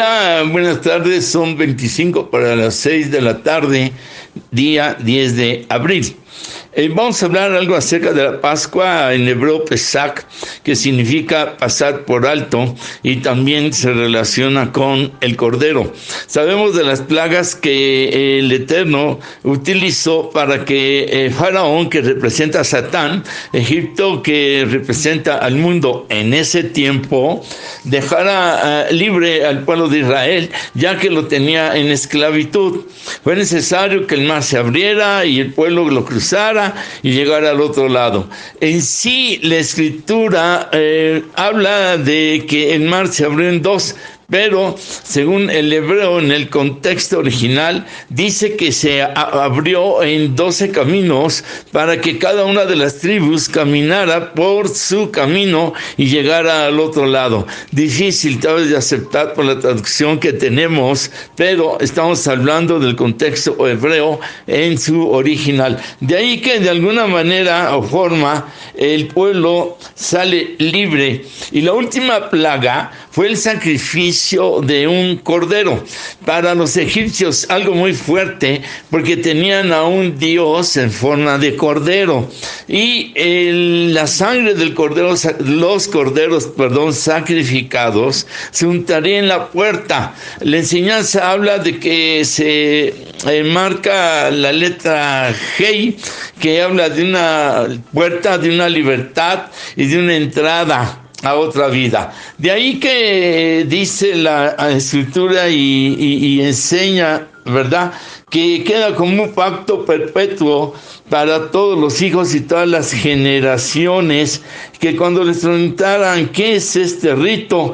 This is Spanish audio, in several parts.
Hola, buenas tardes, son 25 para las 6 de la tarde, día 10 de abril. Vamos a hablar algo acerca de la Pascua, en hebreo Pesach, que significa pasar por alto, y también se relaciona con el Cordero. Sabemos de las plagas que el Eterno utilizó para que Faraón, que representa a Satán, Egipto, que representa al mundo en ese tiempo, dejara libre al pueblo de Israel, ya que lo tenía en esclavitud. Fue necesario que el mar se abriera y el pueblo lo cruzara y llegar al otro lado. En sí, la escritura habla de que el mar se abrió en dos, pero según el hebreo, en el contexto original, dice que se abrió en 12 caminos para que cada una de las tribus caminara por su camino y llegara al otro lado. Difícil tal vez de aceptar por la traducción que tenemos, pero estamos hablando del contexto hebreo en su original. De ahí que de alguna manera o forma el pueblo sale libre. Y la última plaga fue el sacrificio de un cordero. Para los egipcios algo muy fuerte, porque tenían a un dios en forma de cordero, y la sangre del cordero, los corderos sacrificados, se untaría en la puerta. La enseñanza habla de que se marca la letra Hei, que habla de una puerta, de una libertad y de una entrada a otra vida. De ahí que dice la escritura y enseña, ¿verdad?, que queda como un pacto perpetuo para todos los hijos y todas las generaciones, que cuando les preguntaran qué es este rito,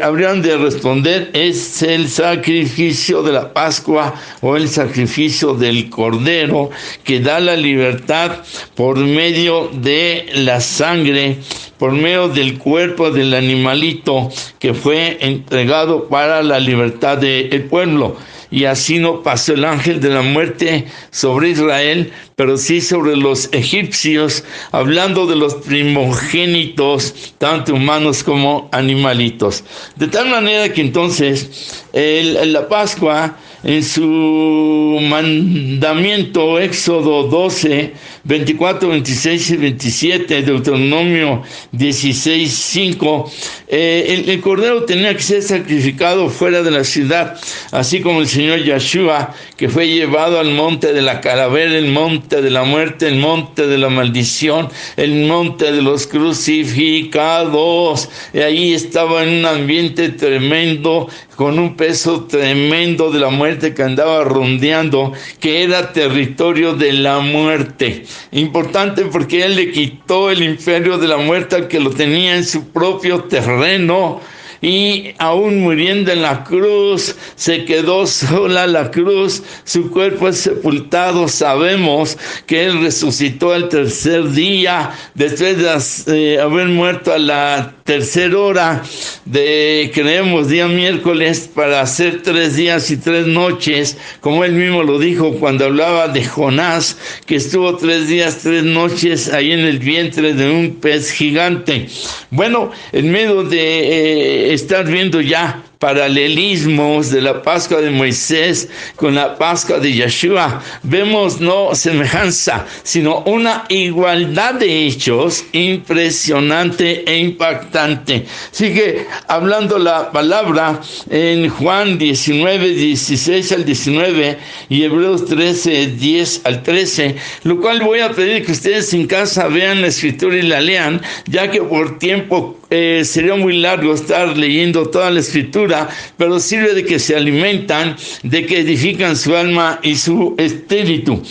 habrían de responder: es el sacrificio de la Pascua o el sacrificio del Cordero, que da la libertad por medio de la sangre, por medio del cuerpo del animalito que fue entregado para la libertad del pueblo. Y así no pasó el ángel de la muerte sobre Israel, pero sí sobre los egipcios, hablando de los primogénitos, tanto humanos como animalitos. De tal manera que entonces la Pascua, en su mandamiento, Éxodo 12, 24, 26 y 27, Deuteronomio 16, 5, el cordero tenía que ser sacrificado fuera de la ciudad, así como el Señor Yeshua, que fue llevado al monte de la calavera, el monte de la muerte, el monte de la maldición, el monte de los crucificados. Y ahí estaba en un ambiente tremendo, con un peso tremendo de la muerte que andaba rondeando, que era territorio de la muerte. Importante, porque él le quitó el imperio de la muerte al que lo tenía en su propio terreno. Y aún muriendo en la cruz, se quedó sola la cruz, su cuerpo es sepultado. Sabemos que él resucitó al tercer día, después de haber muerto a la tercera hora, creemos día miércoles, para hacer 3 días y 3 noches, como él mismo lo dijo cuando hablaba de Jonás, que estuvo 3 días, 3 noches ahí en el vientre de un pez gigante. Bueno, en medio de estar viendo ya paralelismos de la Pascua de Moisés con la Pascua de Yeshua, vemos no semejanza, sino una igualdad de hechos impresionante e impactante. Sigue hablando la palabra en Juan 19, 16 al 19 y Hebreos 13, 10 al 13, lo cual voy a pedir que ustedes en casa vean la escritura y la lean, ya que por tiempo sería muy largo estar leyendo toda la escritura, pero sirve de que se alimentan, de que edifican su alma y su espíritu.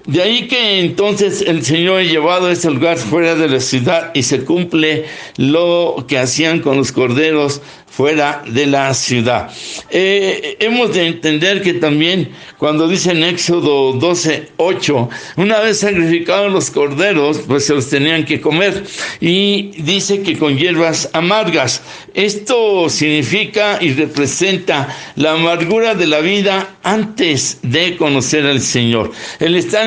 De ahí que entonces el Señor ha llevado a ese lugar fuera de la ciudad y se cumple lo que hacían con los corderos fuera de la ciudad. Hemos de entender que también cuando dice en Éxodo 12, 8, una vez sacrificados los corderos, pues se los tenían que comer, y dice que con hierbas amargas. Esto significa y representa la amargura de la vida antes de conocer al Señor. Él está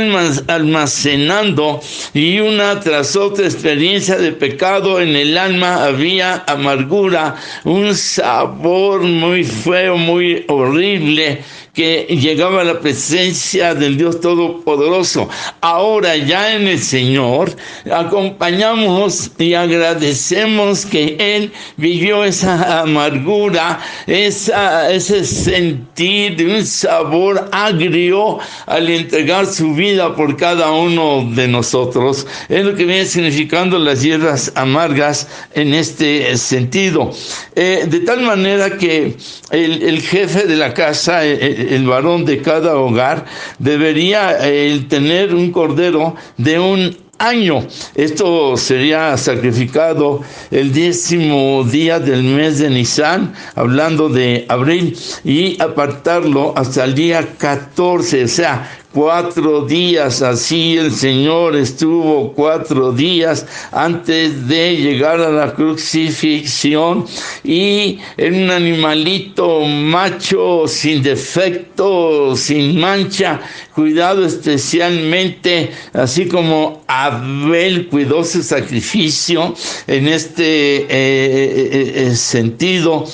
almacenando, y una tras otra experiencia de pecado en el alma había amargura, un sabor muy feo, muy horrible, que llegaba a la presencia del Dios Todopoderoso. Ahora ya en el Señor acompañamos y agradecemos que Él vivió esa amargura, ese sentir de un sabor agrio al entregar su vida por cada uno de nosotros. Es lo que viene significando las hierbas amargas en este sentido. De tal manera que el jefe de la casa, el varón de cada hogar, debería tener un cordero de un año. Esto sería sacrificado el 10º día del mes de Nisan, hablando de abril, y apartarlo hasta el día 14, o sea, 4 días. Así el Señor estuvo 4 días antes de llegar a la crucifixión, y en un animalito macho, sin defecto, sin mancha, cuidado especialmente, así como Abel cuidó su sacrificio en este sentido.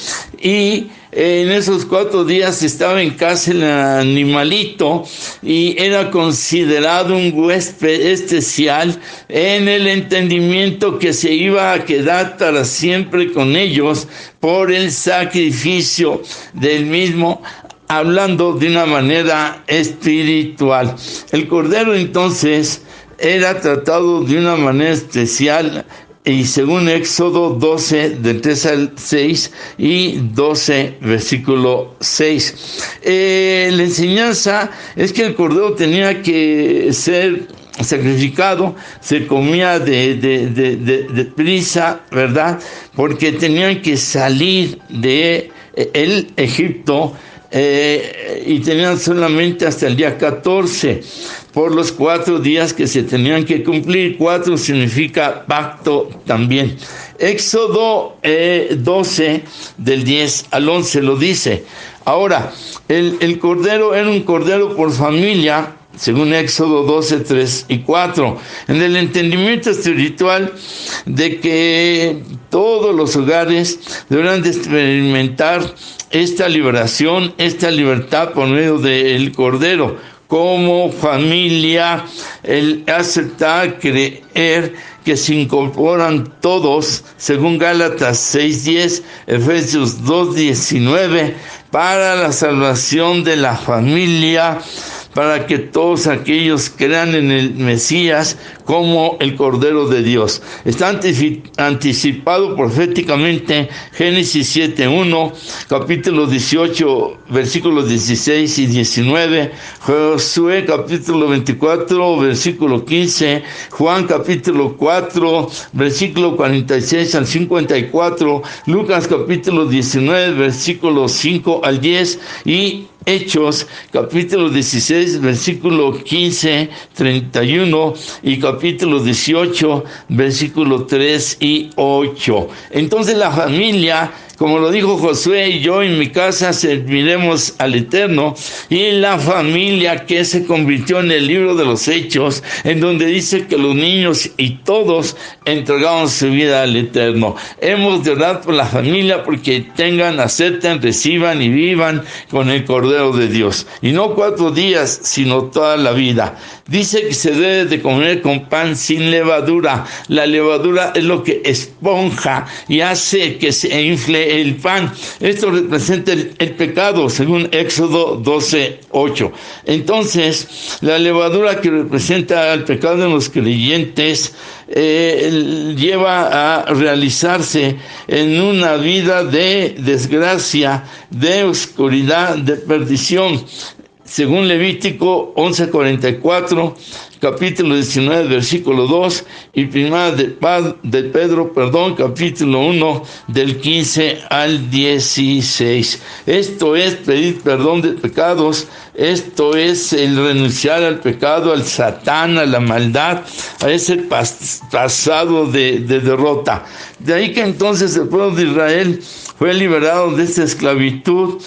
Y en esos 4 días estaba en casa el animalito y era considerado un huésped especial, en el entendimiento que se iba a quedar para siempre con ellos por el sacrificio del mismo, hablando de una manera espiritual. El cordero entonces era tratado de una manera especial, y según Éxodo 12, del 3 al 6 y 12, versículo 6. La enseñanza es que el cordero tenía que ser sacrificado, se comía de prisa, ¿verdad? Porque tenían que salir de el Egipto, y tenían solamente hasta el día 14 por los 4 días que se tenían que cumplir. 4 significa pacto también. Éxodo 12 del 10 al 11 lo dice. Ahora, el cordero era un cordero por familia, según Éxodo 12, 3 y 4, en el entendimiento espiritual de que todos los hogares deberán de experimentar esta liberación, esta libertad por medio del Cordero. Como familia, el aceptar, creer que se incorporan todos, según Gálatas 6:10, Efesios 2:19, para la salvación de la familia, para que todos aquellos crean en el Mesías como el Cordero de Dios. Está anticipado proféticamente Génesis 7:1, capítulo 18, versículos 16 y 19, Josué capítulo 24, versículo 15, Juan capítulo 4, versículo 46 al 54, Lucas capítulo 19, versículos 5 al 10, y Hechos, capítulo 16, versículo 15, 31, y capítulo 18, versículo 3 y 8. Entonces la familia, como lo dijo Josué, y yo en mi casa serviremos al Eterno, y la familia que se convirtió en el libro de los Hechos, en donde dice que los niños y todos entregaron su vida al Eterno. Hemos de orar por la familia porque tengan, acepten, reciban y vivan con el Cordero de Dios. Y no 4 días, sino toda la vida. Dice que se debe de comer con pan sin levadura. La levadura es lo que esponja y hace que se infle el pan. Esto representa el pecado, según Éxodo 12:8. Entonces, la levadura que representa el pecado de los creyentes lleva a realizarse en una vida de desgracia, de oscuridad, de perdición. Según Levítico 11:44, capítulo 19, versículo 2, y primera de Pedro, capítulo 1, del 15 al 16. Esto es pedir perdón de pecados, esto es el renunciar al pecado, al Satán, a la maldad, a ese pasado de derrota. De ahí que entonces el pueblo de Israel fue liberado de esta esclavitud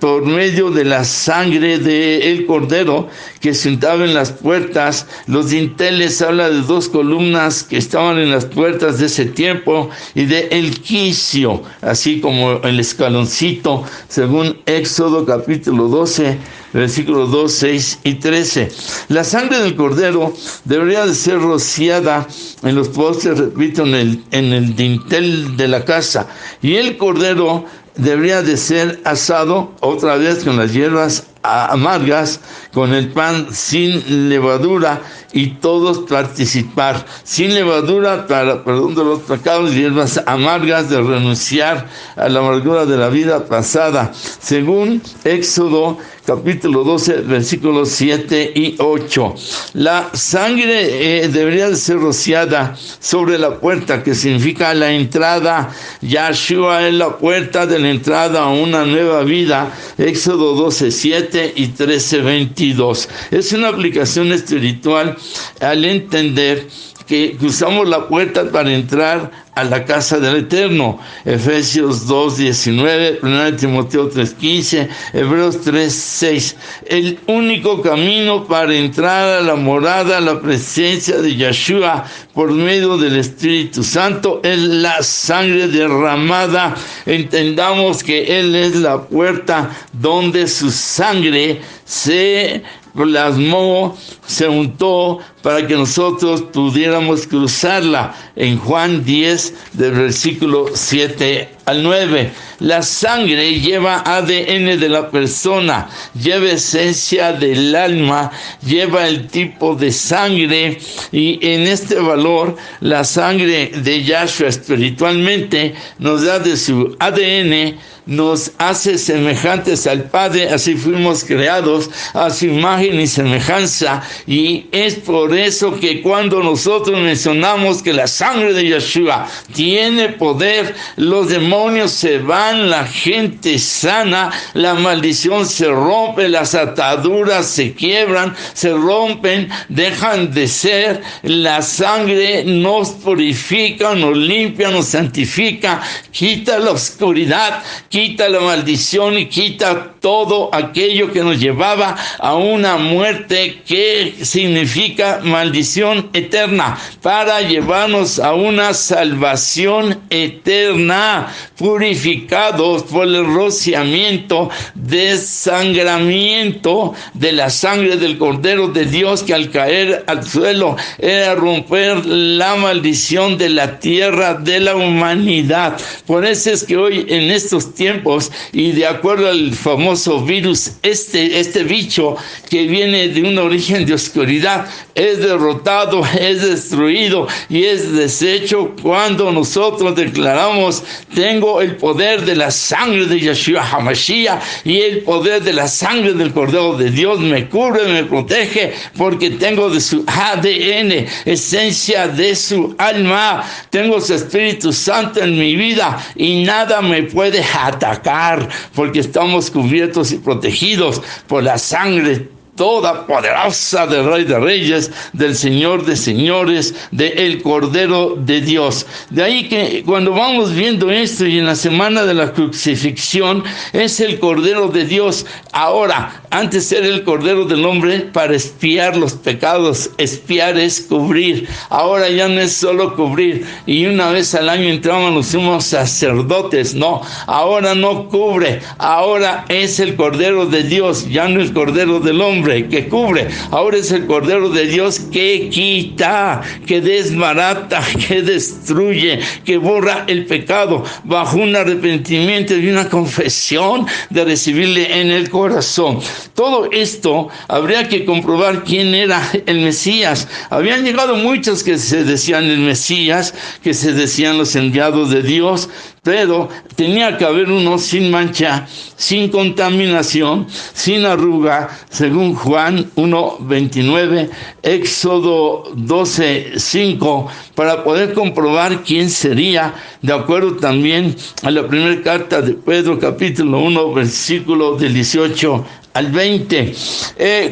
por medio de la sangre del cordero que se untaba en las puertas. Los dinteles habla de 2 columnas que estaban en las puertas de ese tiempo y de el quicio, así como el escaloncito, según Éxodo capítulo 12, versículos 2, 6 y 13. La sangre del cordero debería de ser rociada en los postes, repito, en el dintel de la casa, y el cordero debería de ser asado otra vez con las hierbas amargas, con el pan sin levadura, y todos participar. Sin levadura para perdón de los pecados, y hierbas amargas de renunciar a la amargura de la vida pasada, según Éxodo capítulo 12, versículos 7 y 8. La sangre debería de ser rociada sobre la puerta, que significa la entrada. Yahshua es la puerta de la entrada a una nueva vida. Éxodo 12, 7 y 13, 22. Es una aplicación espiritual al entender que usamos la puerta para entrar a la casa del Eterno. Efesios 2:19, 1 Timoteo 3:15, Hebreos 3:6. El único camino para entrar a la morada, a la presencia de Yahshua por medio del Espíritu Santo, es la sangre derramada. Entendamos que Él es la puerta donde su sangre se plasmó, se untó para que nosotros pudiéramos cruzarla. En Juan 10, del versículo 7 al 9. La sangre lleva ADN de la persona, lleva esencia del alma, lleva el tipo de sangre, y en este valor la sangre de Yahshua espiritualmente nos da de su ADN, nos hace semejantes al Padre. Así fuimos creados a su imagen y semejanza, y es por eso que cuando nosotros mencionamos que la sangre de Yahshua tiene poder, los demonios se van, la gente sana, la maldición se rompe, las ataduras se quiebran, se rompen, dejan de ser. La sangre nos purifica, nos limpia, nos santifica, quita la oscuridad, quita la maldición y quita todo aquello que nos llevaba a una muerte que significa maldición eterna, para llevarnos a una salvación eterna, purificados por el rociamiento, desangramiento de la sangre del Cordero de Dios, que al caer al suelo era romper la maldición de la tierra, de la humanidad. Por eso es que hoy en estos tiempos, y de acuerdo al famoso virus, este bicho que viene de un origen de oscuridad, es derrotado, es destruido y es deshecho cuando nosotros declaramos: tengo el poder de la sangre de Yahshua HaMashiach, y el poder de la sangre del Cordero de Dios me cubre, me protege, porque tengo de su ADN, esencia de su alma, tengo su Espíritu Santo en mi vida, y nada me puede atacar, porque estamos cubiertos y protegidos por la sangre toda poderosa del Rey de Reyes, del Señor de Señores, del Cordero de Dios. De ahí que cuando vamos viendo esto, y en la semana de la crucifixión, es el Cordero de Dios. Ahora, antes era el Cordero del hombre para expiar los pecados. Expiar es cubrir. Ahora ya no es solo cubrir, y una vez al año entraban los sumos sacerdotes. No, ahora no cubre. Ahora es el Cordero de Dios, ya no el Cordero del hombre que cubre. Ahora es el Cordero de Dios que quita, que desbarata, que destruye, que borra el pecado bajo un arrepentimiento y una confesión de recibirle en el corazón. Todo esto habría que comprobar quién era el Mesías. Habían llegado muchos que se decían el Mesías, que se decían los enviados de Dios, pero tenía que haber uno sin mancha, sin contaminación, sin arruga, según Juan 1:29, Éxodo 12:5, para poder comprobar quién sería, de acuerdo también a la primera carta de Pedro, capítulo 1, versículo del 18 al 20.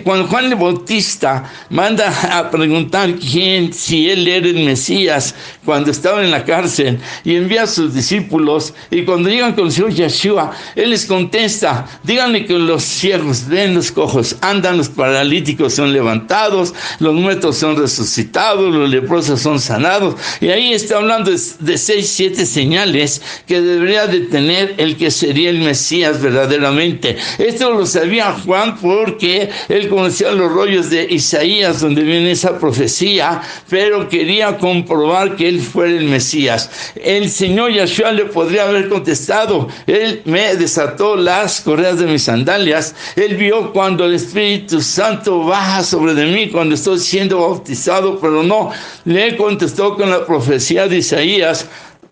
Cuando Juan el Bautista manda a preguntar si él era el Mesías cuando estaba en la cárcel, y envía a sus discípulos, y cuando llegan con el Señor Yeshua, él les contesta: díganle que los ciegos ven, los cojos andan, los paralíticos son levantados, los muertos son resucitados, los leprosos son sanados. Y ahí está hablando de 6, 7 señales que debería de tener el que sería el Mesías verdaderamente. Esto lo sabía Juan porque él conocía los rollos de Isaías donde viene esa profecía, pero quería comprobar que él fuera el Mesías. El Señor Yeshua le podría haber contestado: él me desató las correas de mis sandalias. Él vio cuando el Espíritu Santo baja sobre de mí cuando estoy siendo bautizado, pero no, le contestó con la profecía de Isaías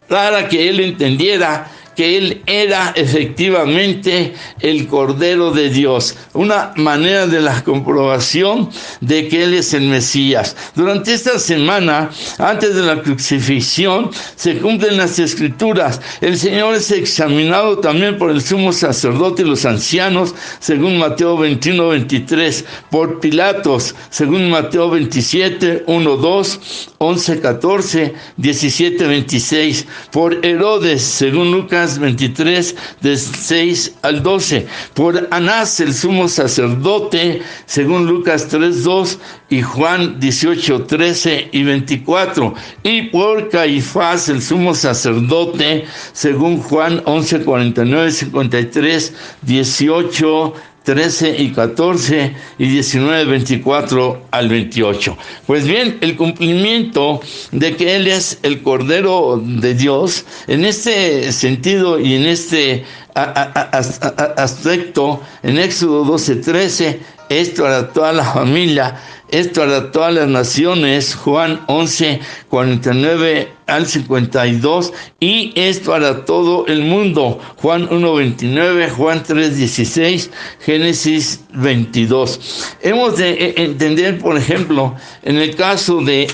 para que él entendiera que él era efectivamente el Cordero de Dios, una manera de la comprobación de que él es el Mesías. Durante esta semana, antes de la crucifixión, se cumplen las Escrituras. El Señor es examinado también por el sumo sacerdote y los ancianos, según Mateo 21, 23, por Pilatos, según Mateo 27, 1, 2, 11, 14, 17, 26, por Herodes, según Lucas 23, de 6 al 12, por Anás, el sumo sacerdote, según Lucas 3, 2, y Juan 18, 13 y 24, y por Caifás, el sumo sacerdote, según Juan 11, 49, 53, 18, 13 y 14 y 19, 24 al 28. Pues bien, el cumplimiento de que Él es el Cordero de Dios, en este sentido y en este aspecto, en Éxodo 12, 13, esto hará toda la familia, esto hará todas las naciones, Juan 11, 49 al 52, y esto hará todo el mundo, Juan 1, 29, Juan 3, 16, Génesis 22. Hemos de entender, por ejemplo, en el caso de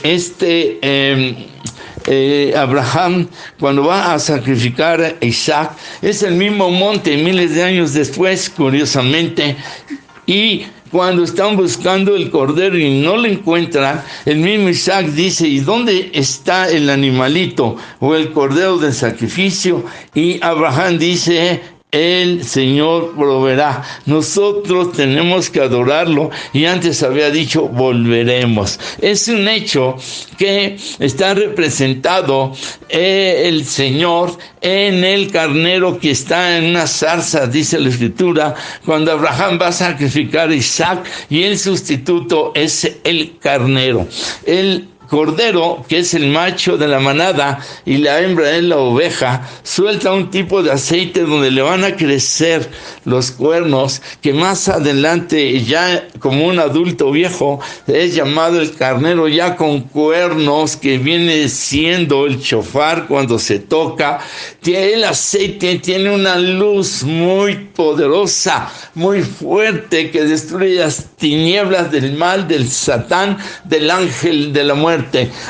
Abraham, cuando va a sacrificar a Isaac, es el mismo monte miles de años después, curiosamente, y cuando están buscando el cordero y no lo encuentran, el mismo Isaac dice: ¿y dónde está el animalito o el cordero del sacrificio? Y Abraham dice: el Señor proveerá. Nosotros tenemos que adorarlo, y antes había dicho: volveremos. Es un hecho que está representado el Señor en el carnero que está en una zarza, dice la Escritura, cuando Abraham va a sacrificar a Isaac, y el sustituto es el carnero. El cordero, que es el macho de la manada, y la hembra es la oveja, suelta un tipo de aceite donde le van a crecer los cuernos, que más adelante, ya como un adulto viejo, es llamado el carnero ya con cuernos, que viene siendo el shofar cuando se toca. El aceite tiene una luz muy poderosa, muy fuerte, que destruye las tinieblas del mal, del Satán, del ángel de la muerte.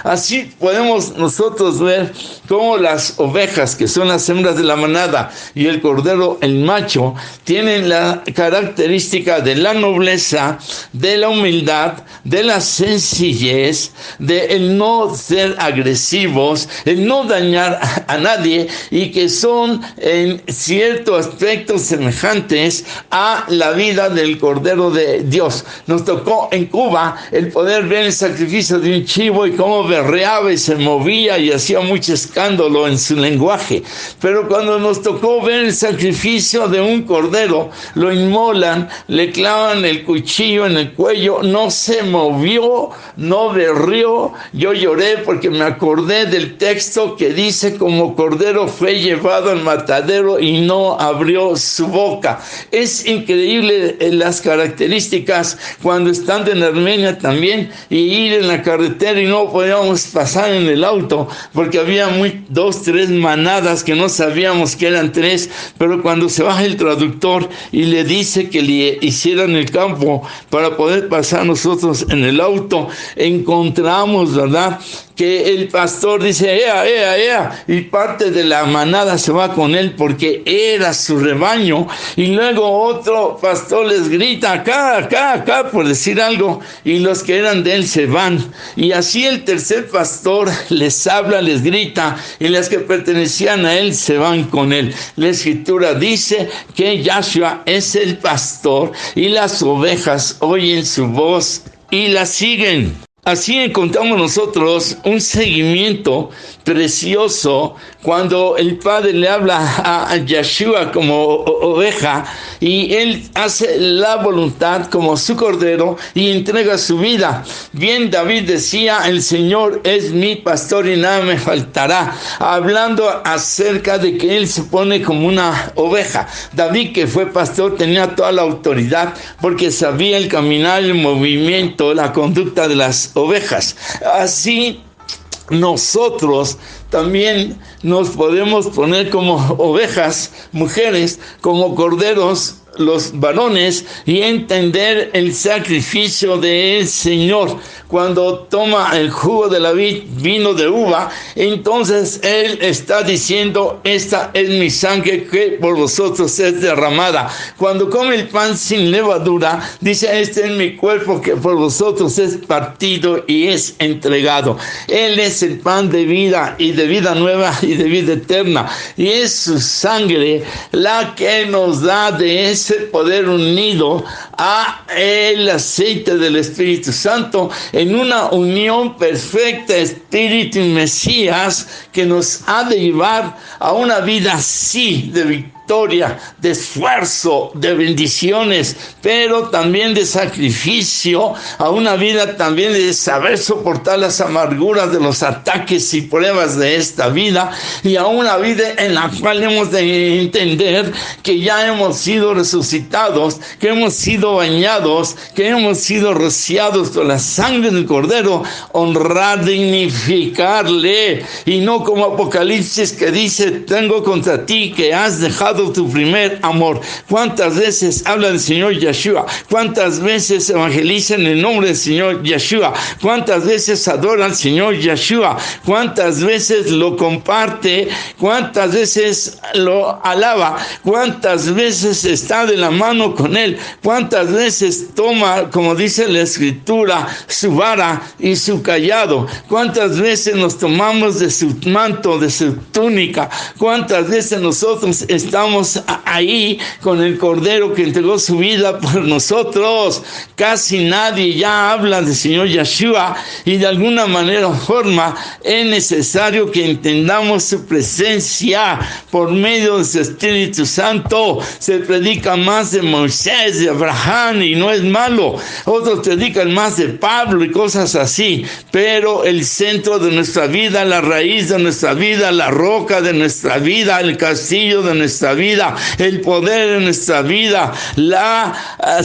Así podemos nosotros ver cómo las ovejas, que son las hembras de la manada, y el cordero, el macho, tienen la característica de la nobleza, de la humildad, de la sencillez, de el no ser agresivos, el no dañar a nadie, y que son en cierto aspecto semejantes a la vida del Cordero de Dios. Nos tocó en Cuba el poder ver el sacrificio de un chivo y cómo berreaba y se movía y hacía mucho escándalo en su lenguaje. Pero cuando nos tocó ver el sacrificio de un cordero, lo inmolan, le clavan el cuchillo en el cuello, no se movió, no berrió. Yo lloré porque me acordé del texto que dice: como cordero fue llevado al matadero y no abrió su boca. Es increíble las características cuando estando en Armenia también, y ir en la carretera y no podíamos pasar en el auto porque había 2, 3 manadas que no sabíamos que eran 3, pero cuando se baja el traductor y le dice que le hicieran el campo para poder pasar nosotros en el auto, encontramos, ¿verdad?, que el pastor dice, ea, y parte de la manada se va con él porque era su rebaño, y luego otro pastor les grita, acá, por decir algo, y los que eran de él se van, y así el tercer pastor les habla, les grita, y las que pertenecían a él se van con él. La escritura dice que Yahshua es el pastor, y las ovejas oyen su voz y la siguen. Así encontramos nosotros un seguimiento precioso cuando el Padre le habla a Yahshua como oveja, y él hace la voluntad como su cordero y entrega su vida. Bien, David decía, el Señor es mi pastor y nada me faltará, hablando acerca de que él se pone como una oveja. David, que fue pastor, tenía toda la autoridad porque sabía el caminar, el movimiento, la conducta de las ovejas. Así nosotros también nos podemos poner como ovejas, mujeres, como corderos, los varones, y entender el sacrificio del Señor. Cuando toma el jugo de la vid, vino de uva, entonces Él está diciendo, esta es mi sangre que por vosotros es derramada. Cuando come el pan sin levadura, dice, este es mi cuerpo que por vosotros es partido y es entregado. Él es el pan de vida, y de vida nueva y de vida eterna, y es su sangre la que nos da de ese poder unido a el aceite del Espíritu Santo, en una unión perfecta, Espíritu y Mesías, que nos ha de llevar a una vida así de victoria, de esfuerzo, de bendiciones, pero también de sacrificio, a una vida también de saber soportar las amarguras de los ataques y pruebas de esta vida, y a una vida en la cual hemos de entender que ya hemos sido resucitados, que hemos sido bañados, que hemos sido rociados con la sangre del Cordero, honrar, dignificarle, y no como Apocalipsis que dice, tengo contra ti que has dejado tu primer amor. ¿Cuántas veces habla del Señor Yahshua? ¿Cuántas veces evangeliza en el nombre del Señor Yahshua? ¿Cuántas veces adora al Señor Yahshua? ¿Cuántas veces lo comparte? ¿Cuántas veces lo alaba? ¿Cuántas veces está de la mano con él? ¿Cuántas veces toma, como dice la Escritura, su vara y su cayado? ¿Cuántas veces nos tomamos de su manto, de su túnica? ¿Cuántas veces nosotros estamos ahí con el Cordero que entregó su vida por nosotros? Casi nadie ya habla del Señor Yahshua, y de alguna manera o forma es necesario que entendamos su presencia por medio de su Espíritu Santo. Se predica más de Moisés, de Abraham, y no es malo. Otros predican más de Pablo y cosas así, pero el centro de nuestra vida, la raíz de nuestra vida, la roca de nuestra vida, el castillo de nuestra vida, el poder en nuestra vida, la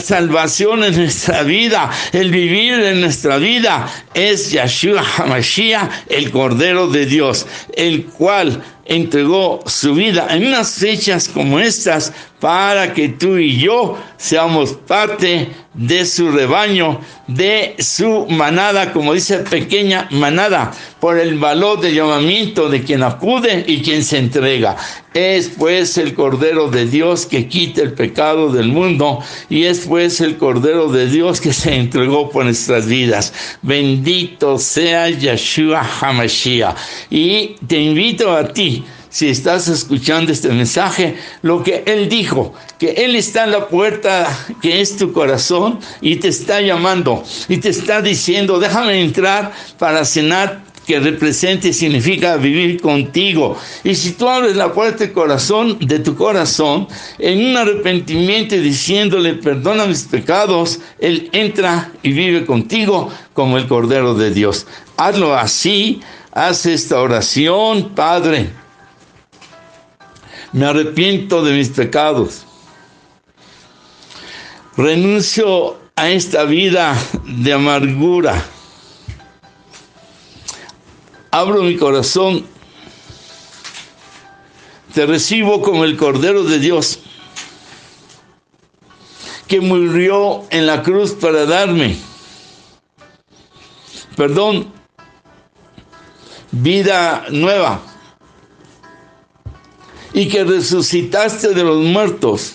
salvación en nuestra vida, el vivir en nuestra vida, es Yahshua HaMashiach, el Cordero de Dios, el cual entregó su vida en unas fechas como estas para que tú y yo seamos parte de su rebaño, de su manada, como dice, pequeña manada, por el valor de llamamiento de quien acude y quien se entrega. Es pues el Cordero de Dios que quita el pecado del mundo, y es pues el Cordero de Dios que se entregó por nuestras vidas. Bendito sea Yahshua HaMashiach. Y te invito a ti, si estás escuchando este mensaje, lo que Él dijo, que Él está en la puerta, que es tu corazón, y te está llamando, y te está diciendo, déjame entrar para cenar, que representa y significa vivir contigo. Y si tú abres la puerta de tu corazón, en un arrepentimiento y diciéndole, perdona mis pecados, Él entra y vive contigo como el Cordero de Dios. Hazlo así, haz esta oración: Padre, me arrepiento de mis pecados, renuncio a esta vida de amargura, abro mi corazón, te recibo como el Cordero de Dios, que murió en la cruz para darme perdón vida nueva, y que resucitaste de los muertos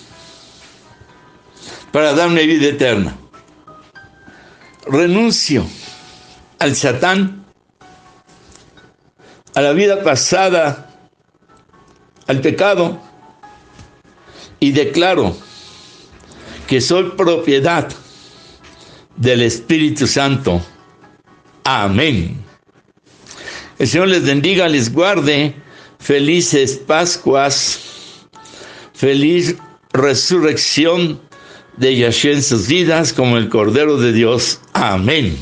para darme vida eterna. Renuncio al Satán, a la vida pasada, al pecado, y declaro que soy propiedad del Espíritu Santo. Amén. El Señor les bendiga, les guarde. Felices Pascuas. Feliz resurrección de Yahshua en sus vidas como el Cordero de Dios. Amén.